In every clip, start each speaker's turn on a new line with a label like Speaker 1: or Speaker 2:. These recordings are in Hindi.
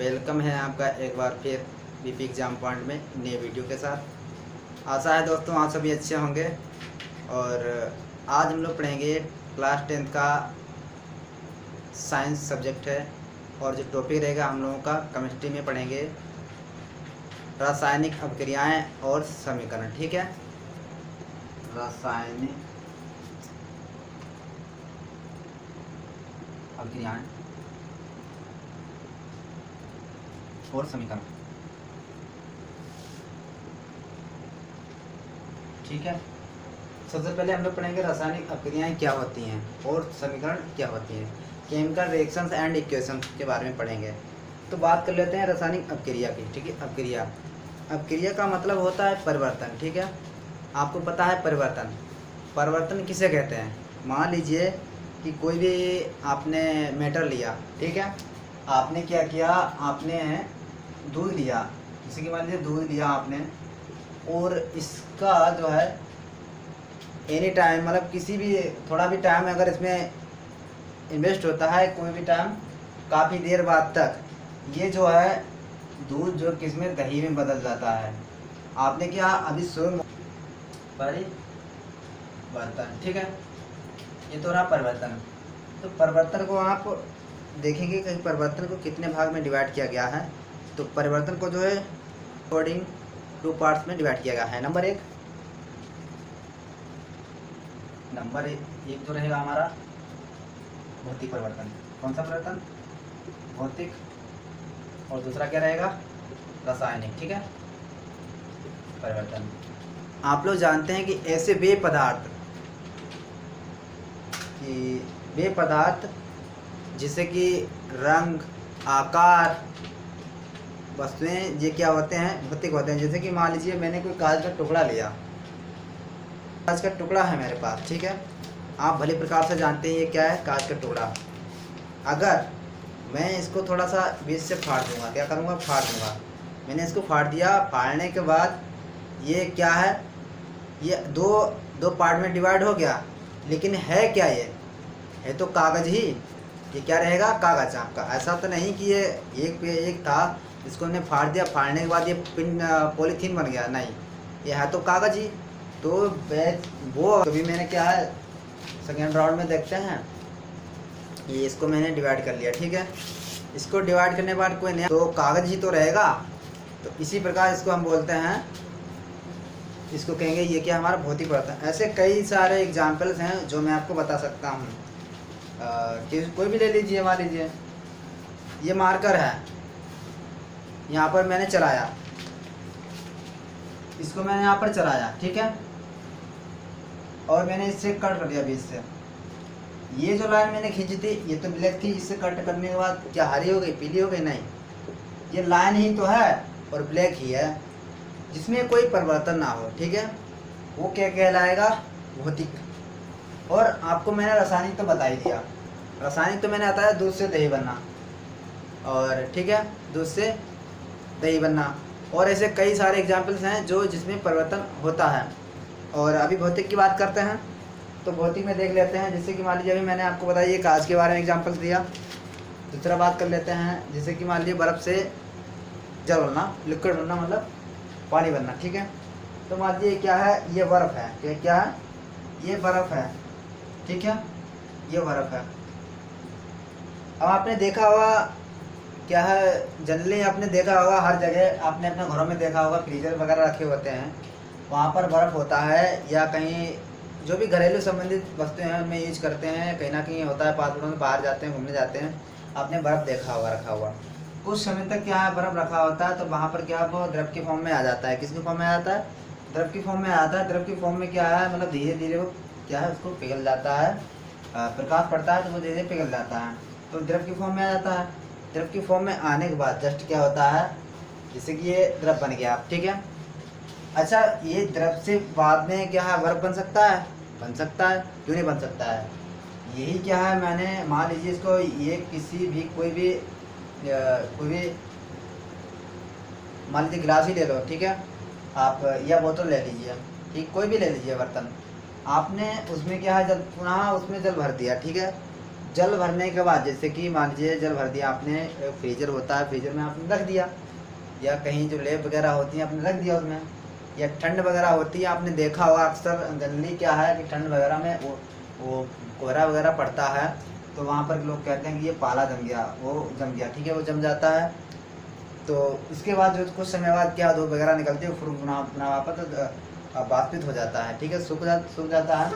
Speaker 1: वेलकम है आपका एक बार फिर बीपी एग्ज़ाम पॉइंट में नए वीडियो के साथ। आशा है दोस्तों आप सभी अच्छे होंगे। और आज हम लोग पढ़ेंगे क्लास 10 का साइंस सब्जेक्ट है। और जो टॉपिक रहेगा हम लोगों का केमिस्ट्री में पढ़ेंगे रासायनिक अभिक्रियाएं और समीकरण। ठीक है, रासायनिक अभिक्रियाएं और समीकरण। ठीक है, सबसे पहले हम लोग पढ़ेंगे रासायनिक अभिक्रियाएं क्या होती हैं और समीकरण क्या होती हैं। केमिकल रिएक्शंस एंड इक्वेशंस के बारे में पढ़ेंगे। तो बात कर लेते हैं रासायनिक अभिक्रिया की। ठीक है, अभिक्रिया का मतलब होता है परिवर्तन। ठीक है, आपको पता है परिवर्तन किसे कहते हैं। मान लीजिए कि कोई भी आपने मैटर लिया, ठीक है, आपने क्या किया, आपने दूध लिया, जैसे कि मान लीजिए दूध लिया आपने, और इसका जो है एनी टाइम मतलब किसी भी थोड़ा भी टाइम अगर इसमें इन्वेस्ट होता है, कोई भी टाइम काफ़ी देर बाद तक ये जो है दूध जो किसमें दही में बदल जाता है। आपने क्या अभी परिवर्तन, ठीक है, ये तो रहा परिवर्तन। तो परिवर्तन को आप देखेंगे कि परिवर्तन को कितने भाग में डिवाइड किया गया है। तो परिवर्तन को जो है अकॉर्डिंग 2 पार्ट्स में डिवाइड किया गया है। नंबर एक जो रहेगा हमारा भौतिक परिवर्तन। कौन सा परिवर्तन? भौतिक। और दूसरा क्या रहेगा? रासायनिक। ठीक है, परिवर्तन। आप लोग जानते हैं कि ऐसे वे पदार्थ जैसे कि रंग, आकार, वस्तुएं, ये क्या होते हैं? भौतिक होते हैं। जैसे कि मान लीजिए मैंने कोई कागज का टुकड़ा लिया, कागज का टुकड़ा है मेरे पास, ठीक है, आप भली प्रकार से जानते हैं ये क्या है, कागज का टुकड़ा। अगर मैं इसको थोड़ा सा बीच से फाड़ दूंगा, क्या करूँगा? फाड़ दूंगा। मैंने इसको फाड़ दिया, फाड़ने के बाद ये क्या है, ये दो पार्ट में डिवाइड हो गया, लेकिन है क्या? ये है तो कागज ही। ये क्या रहेगा? कागज आपका। ऐसा तो नहीं कि ये एक पे एक था, इसको हमने फाड़ दिया, फाड़ने के बाद ये पॉलीथीन बन गया, नहीं, ये है तो कागज ही। तो वो अभी मैंने क्या है सेकेंड राउंड में देखते हैं, ये इसको मैंने डिवाइड कर लिया। ठीक है, इसको डिवाइड करने के बाद कोई नया तो कागज ही तो रहेगा। तो इसी प्रकार इसको हम बोलते हैं, इसको कहेंगे ये क्या हमारा भौतिक परिवर्तन। ऐसे कई सारे एग्जाम्पल्स हैं जो मैं आपको बता सकता हूँ। कि कोई भी ले लीजिए, मान लीजिए ये मार्कर है, यहाँ पर मैंने चलाया, इसको मैंने यहाँ पर चलाया, ठीक है, और मैंने इससे कट कर दिया बीच से। ये जो लाइन मैंने खींची थी ये तो ब्लैक थी, इससे कट करने के बाद क्या हरी हो गई, पीली हो गई? नहीं, ये लाइन ही तो है और ब्लैक ही है, जिसमें कोई परिवर्तन ना हो। ठीक है, वो क्या कहलाएगा? भौतिक। और आपको मैंने रासायनिक तो बता ही दिया। रासायनिक तो मैंने बताया दूध से दही बनना, और ठीक है, दूध से दही बनना। और ऐसे कई सारे एग्जाम्पल्स हैं जो जिसमें परिवर्तन होता है। और अभी भौतिक की बात करते हैं, तो भौतिक में देख लेते हैं। जैसे कि मान लीजिए अभी मैंने आपको बताया ये कांच के बारे में एग्जाम्पल्स दिया। दूसरा बात कर लेते हैं, जैसे कि मान लीजिए बर्फ़ से जल बनना, लिक्विड बनना, मतलब पानी बनना। ठीक है, तो मान लीजिए क्या है, ये बर्फ़ है, क्या है, ये बर्फ़ है, ठीक है, ये बर्फ़ है। अब आपने देखा होगा क्या है, जनरली आपने देखा होगा हर जगह, आपने अपने घरों में देखा होगा फ्रीजर वगैरह रखे होते हैं, वहाँ पर बर्फ़ होता है, या कहीं जो भी घरेलू संबंधित वस्तुएं हैं उनमें यूज करते हैं। कहीं ना कहीं होता है, पासपोर्टों में बाहर जाते हैं, घूमने जाते हैं, आपने बर्फ़ देखा होगा रखा हुआ। कुछ समय तक क्या है, बर्फ़ रखा होता है, तो वहाँ पर क्या वो द्रव के फॉर्म में आ जाता है। किसके फॉर्म में आ जाता है? द्रव की फॉर्म में आ जाता है। द्रव की फॉर्म में क्या है, मतलब धीरे धीरे वो क्या है, उसको पिघल जाता है, प्रकाश पड़ता है तो वो धीरे धीरे पिघल जाता है, तो द्रव की फॉर्म में आ जाता है। द्रव की फॉर्म में आने के बाद जस्ट क्या होता है, जैसे कि ये द्रव बन गया। ठीक है, अच्छा, ये द्रव से बाद में क्या है, बर्फ बन सकता है? बन सकता है, क्यों नहीं बन सकता है? यही क्या है, मैंने मान लीजिए इसको, ये किसी भी कोई भी मान लीजिए गिलास ही ले लो, ठीक है, आप या बोतल ले लीजिए, ठीक, कोई भी ले लीजिए बर्तन, आपने उसमें क्या है, जल पुनः उसमें जल भर दिया, ठीक है, जल भरने के बाद, जैसे कि मान लीजिए जल भर दिया आपने, फ्रीजर होता है, फ्रीजर में आपने रख दिया, या कहीं जो लेप वगैरह होती है आपने रख दिया उसमें, या ठंड वगैरह होती है, आपने देखा होगा अक्सर जनरली क्या है कि ठंड वगैरह में वो कोहरा वगैरह पड़ता है, तो वहाँ पर लोग कहते हैं कि ये पाला जम गया, वो जम गया, ठीक है, वो जम जाता है। तो उसके बाद जो कुछ समय बाद क्या धूप वगैरह निकलती है, फिर अपना वापस वाष्पित हो जाता है, ठीक है, सूख जाता है।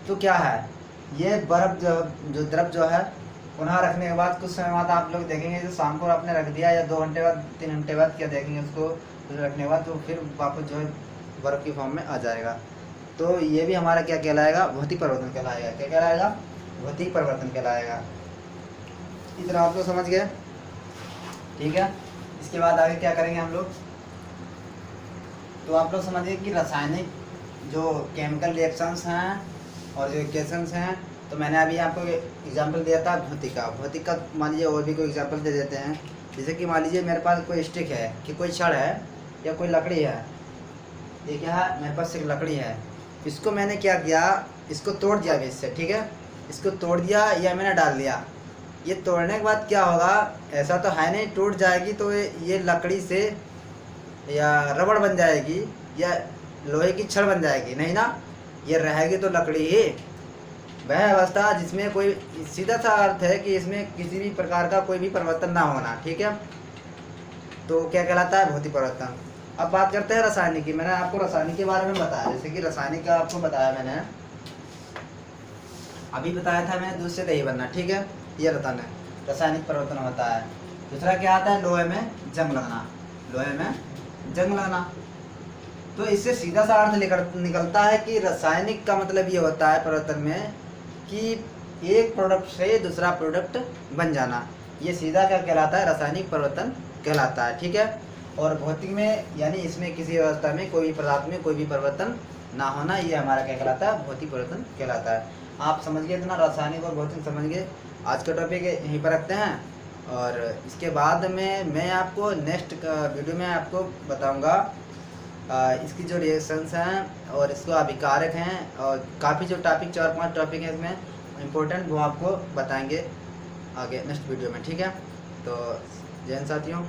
Speaker 1: तो क्या है, ये बर्फ जो द्रव जो है, पुनः रखने के बाद कुछ समय बाद आप लोग देखेंगे, जो शाम को आपने रख दिया या 2 घंटे बाद 3 घंटे बाद क्या देखेंगे उसको रखने के बाद, तो फिर वापस जो है बर्फ़ की फॉर्म में आ जाएगा। तो ये भी हमारा क्या कहलाएगा, भौतिक परिवर्तन कहलाएगा। क्या कहलाएगा, भौतिक परिवर्तन कहलाएगा। इतना आप लोग समझ गए, ठीक है। इसके बाद आगे क्या करेंगे हम लोग, तो आप लोग समझिए कि रासायनिक जो केमिकल रिएक्शंस हैं और जो इक्वेशंस हैं, तो मैंने अभी आपको एग्जांपल दिया था भौतिक का। मान लीजिए और भी कोई एग्जांपल दे देते हैं, जैसे कि मान लीजिए मेरे पास कोई स्टिक है, कि कोई छड़ है या कोई लकड़ी है, ये क्या है, मेरे पास एक लकड़ी है, इसको मैंने क्या किया, इसको तोड़ दिया बीच से, ठीक है, इसको तोड़ दिया या मैंने डाल दिया। ये तोड़ने के बाद क्या होगा, ऐसा तो है नहीं टूट जाएगी, तो ये लकड़ी से या रबड़ बन जाएगी या लोहे की छड़ बन जाएगी, नहीं ना, ये रहेगी तो लकड़ी ही। वह अवस्था जिसमें कोई, सीधा सा अर्थ है कि इसमें किसी भी प्रकार का कोई भी परिवर्तन ना होना, ठीक है, तो क्या कहलाता है, भौतिक परिवर्तन। अब बात करते हैं रासायनिक की। मैंने आपको रासायनिक के बारे में बताया, जैसे कि रासायनिक का आपको बताया मैंने, अभी बताया था मैंने, दूध से दही बनना, ठीक है, ये रतन है, रासायनिक परिवर्तन होता है। दूसरा क्या आता है, लोहे में जंग लगना, लोहे में जंग लगना। तो इससे सीधा सा अर्थ निकलता है कि रासायनिक का मतलब ये होता है परिवर्तन में कि एक प्रोडक्ट से दूसरा प्रोडक्ट बन जाना, ये सीधा क्या कहलाता है, रासायनिक परिवर्तन कहलाता है, ठीक है। और भौतिक में यानी इसमें किसी अवस्था में कोई भी पदार्थ में कोई भी परिवर्तन ना होना, ये हमारा क्या कहलाता है, भौतिक परिवर्तन कहलाता है। आप समझ गए इतना, रासायनिक और भौतिक समझ गए। आज का टॉपिक यहीं पर रखते हैं, और इसके बाद में मैं आपको नेक्स्ट वीडियो में आपको बताऊंगा इसकी जो रिएक्शंस हैं और इसको अभिकारक हैं, और काफ़ी जो टॉपिक 4-5 टॉपिक हैं इसमें इम्पोर्टेंट, वो आपको बताएंगे आगे नेक्स्ट वीडियो में, ठीक है। तो जय हिंद साथियों।